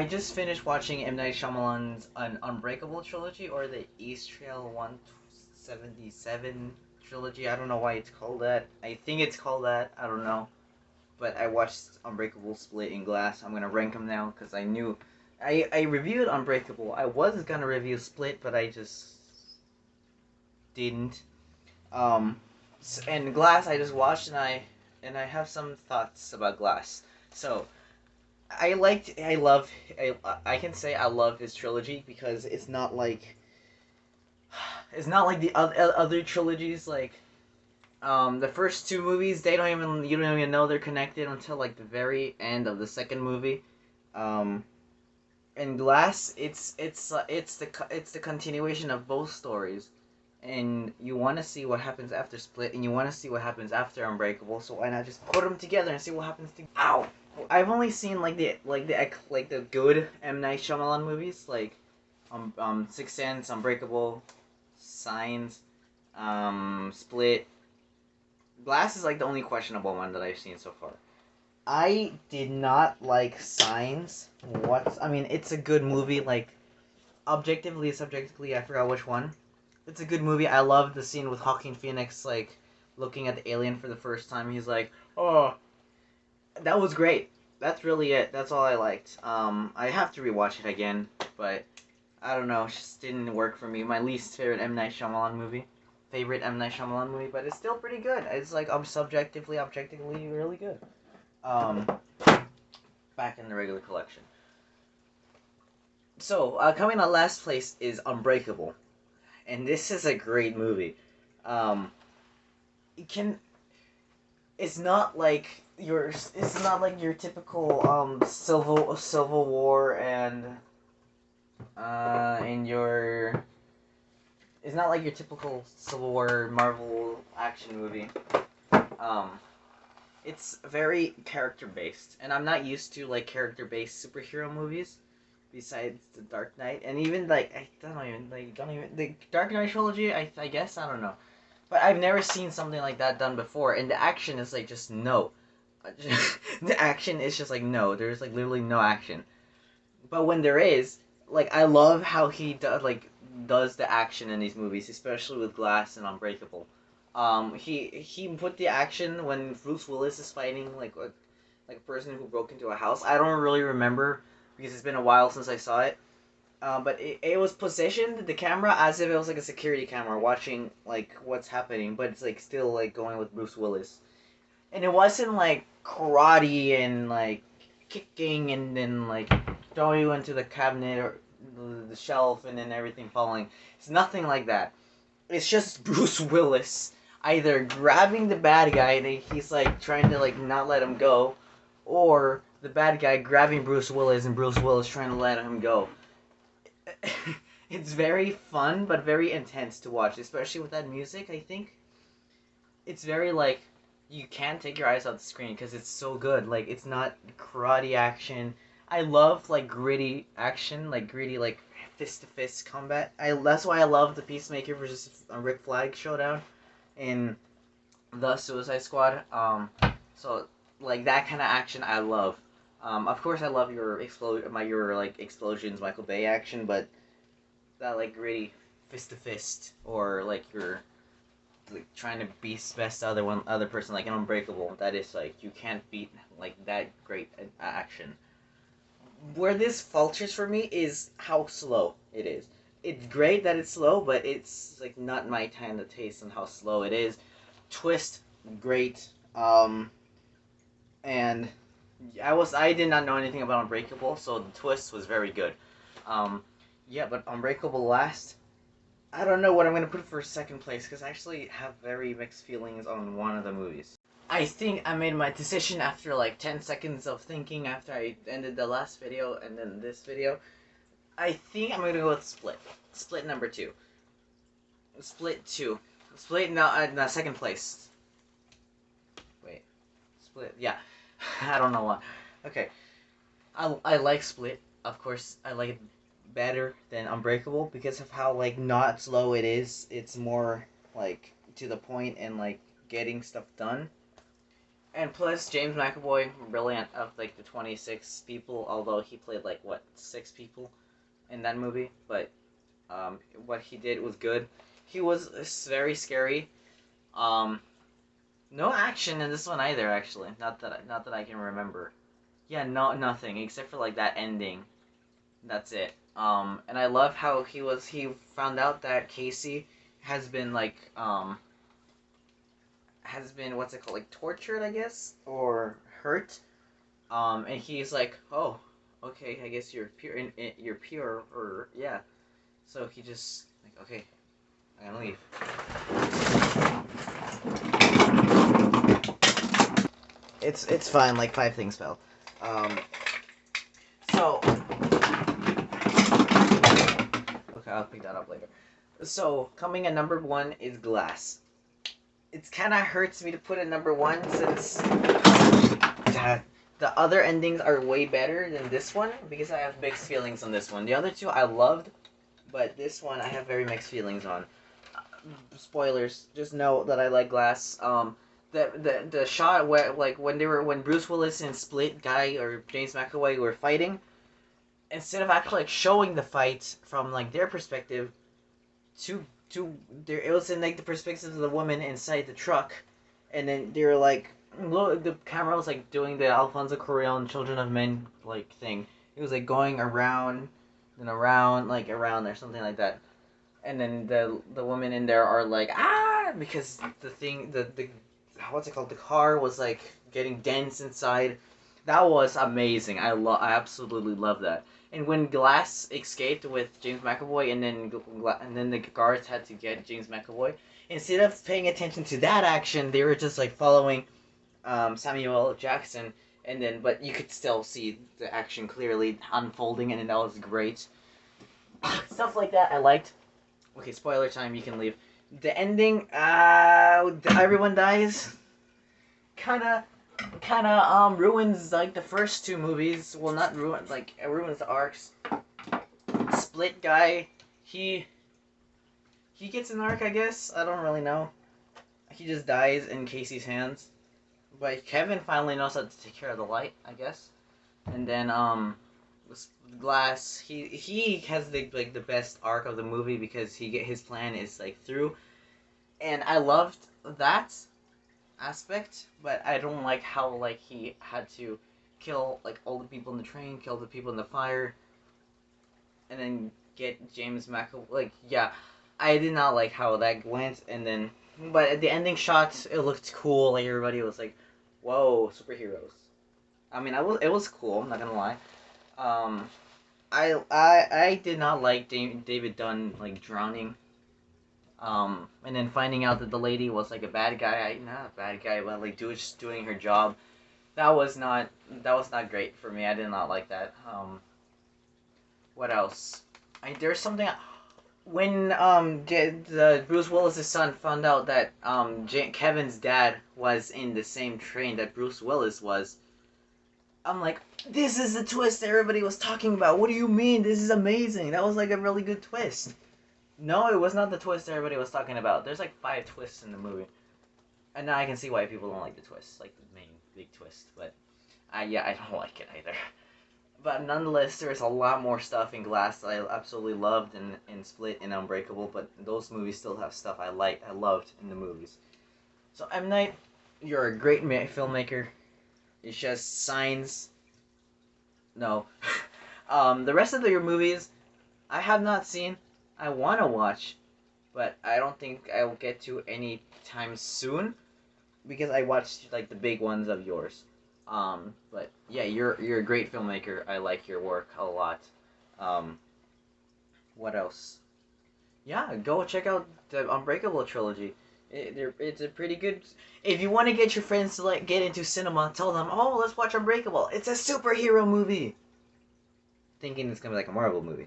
just finished watching M. Night Shyamalan's Unbreakable Trilogy, or the East Trail 177 Trilogy. I don't know why it's called that. I think it's called that. I don't know. But I watched Unbreakable, Split, and Glass. I'm gonna rank them now because I knew. I reviewed Unbreakable. I was gonna review Split, but I just didn't. Um, and Glass I just watched, and I have some thoughts about Glass. So I can say I love his trilogy because it's not like the other trilogies. Like the first two movies, you don't even know they're connected until like the very end of the second movie. Um, in Glass, it's the continuation of both stories, and you want to see what happens after Split, and you want to see what happens after Unbreakable. So why not just put them together and see what happens to? Ow! I've only seen the good M. Night Shyamalan movies, like Sixth Sense, Unbreakable, Signs, Split. Glass is like the only questionable one that I've seen so far. I did not like Signs. I mean, it's a good movie. Like objectively, subjectively, I forgot which one. It's a good movie. I love the scene with Joaquin Phoenix, like looking at the alien for the first time. He's like, "Oh, that was great." That's really it. That's all I liked. I have to rewatch it again, but I don't know. It just didn't work for me. My least favorite M. Night Shyamalan movie. Favorite M. Night Shyamalan movie, but it's still pretty good. It's like objectively really good. Um, Back in the regular collection. So, coming on last place is Unbreakable, and this is a great movie. Um, it can. It's not like your typical Civil War and your. It's not like your typical Civil War Marvel action movie. Um, it's very character based, and I'm not used to like character based superhero movies. Besides the Dark Knight, and even like I don't even the Dark Knight trilogy. I guess I don't know, but I've never seen something like that done before. And the action is like just no, the action is just like no. There's like literally no action. But when there is, like I love how he does the action in these movies, especially with Glass and Unbreakable. He put the action when Bruce Willis is fighting like a person who broke into a house. I don't really remember because it's been a while since I saw it. But it was positioned the camera as if it was like a security camera watching like what's happening, but it's like still like going with Bruce Willis, and it wasn't like karate and like kicking and then like throwing you into the cabinet or the shelf and then everything falling. It's nothing like that. It's just Bruce Willis either grabbing the bad guy and he's like trying to like not let him go, or the bad guy grabbing Bruce Willis and Bruce Willis trying to let him go. It's very fun but very intense to watch, especially with that music. I think it's very like you can't take your eyes off the screen because it's so good. Like it's not karate action. I love like gritty action, like gritty like fist to fist combat. That's why I love the Peacemaker versus Rick Flag showdown in the Suicide Squad. So like that kind of action I love. Of course I love your like explosions Michael Bay action, but that like gritty fist to fist or like you're like trying to beat best other person like an Unbreakable. That is like you can't beat like that great action. Where this falters for me is how slow it is. It's great that it's slow, but it's like not my kind of taste on how slow it is. Twist, great. And I did not know anything about Unbreakable, so the twist was very good. Um, yeah, but Unbreakable last. I don't know what I'm gonna put for second place because I actually have very mixed feelings on one of the movies. I think I made my decision after like 10 seconds of thinking after I ended the last video and then this video. I think I'm gonna go with Split. Split number 2. Split 2. Split no, second place. Wait. Split, yeah. I don't know why. Okay. I like Split. Of course, I like it better than Unbreakable because of how like not slow it is. It's more like to the point and like getting stuff done. And plus, James McAvoy, brilliant of like the 26 people, although he played like what 6 people in that movie, but what he did was good. He was very scary. Um, no action in this one either, actually. Not that I can remember. Yeah, no, nothing except for like that ending. That's it. And I love how he found out that Casey has been like has been what's it called, like tortured, I guess, or hurt. And he's like, oh, okay, I guess you're pure, you're pure, or yeah. So he just like, okay, I'm gonna leave. It's fine. Like 5 things fell. So okay, I'll pick that up later. So coming at number one is Glass. It kind of hurts me to put it number one since the other endings are way better than this one because I have mixed feelings on this one. The other two I loved, but this one I have very mixed feelings on. Spoilers. Just know that I like Glass. The shot where like when Bruce Willis and Split guy or James McAvoy were fighting, instead of actually like showing the fight from like their perspective, to there it was in like the perspective of the woman inside the truck, and then they were like look, the camera was like doing the Alfonso Cuarón Children of Men like thing. It was like going around and around like around or something like that, and then the women in there are like because the thing the what's it called, the car was like getting dense inside. That was amazing. I absolutely love that. And when Glass escaped with James McAvoy, and then the guards had to get James McAvoy, instead of paying attention to that action, they were just like following Samuel Jackson, and then but you could still see the action clearly unfolding, and that was great. Stuff like that I liked. Okay, spoiler time. You can leave. The ending, everyone dies. Kind of ruins like the first two movies. Well, not ruin, like it ruins the arcs. Split guy, he gets an arc, I guess. I don't really know. He just dies in Casey's hands. But Kevin finally knows how to take care of the light, I guess. And then Glass, he has the best arc of the movie because his plan is like through, and I loved that aspect, but I don't like how like he had to kill like all the people in the train, kill the people in the fire, and then get James McAvoy. Like yeah, I did not like how that went, and then but at the ending shots it looked cool. Like everybody was like, "Whoa, superheroes!" I mean, it was cool. I'm not gonna lie. Um, I did not like David Dunn like drowning. And then finding out that the lady was like a bad guy, not a bad guy, but like just doing her job. That was not great for me. I did not like that. What else? There's something when the Bruce Willis's son found out that Kevin's dad was in the same train that Bruce Willis was. I'm like, this is the twist everybody was talking about. What do you mean? This is amazing. That was like a really good twist. No, it was not the twist everybody was talking about. There's like 5 twists in the movie. And now I can see why people don't like the twist, like the main big twist. But yeah, I don't like it either. But nonetheless, there's a lot more stuff in Glass that I absolutely loved in Split and Unbreakable. But those movies still have stuff I loved in the movies. So M. Night, you're a great filmmaker. It's just signs. No. The rest of your movies, I have not seen. I want to watch, but I don't think I will get to any time soon because I watched like the big ones of yours. But yeah, you're a great filmmaker. I like your work a lot. Um, what else? Yeah, go check out the Unbreakable Trilogy. It's a pretty good. If you want to get your friends to like get into cinema, tell them, "Oh, let's watch Unbreakable. It's a superhero movie." Thinking it's gonna be like a Marvel movie.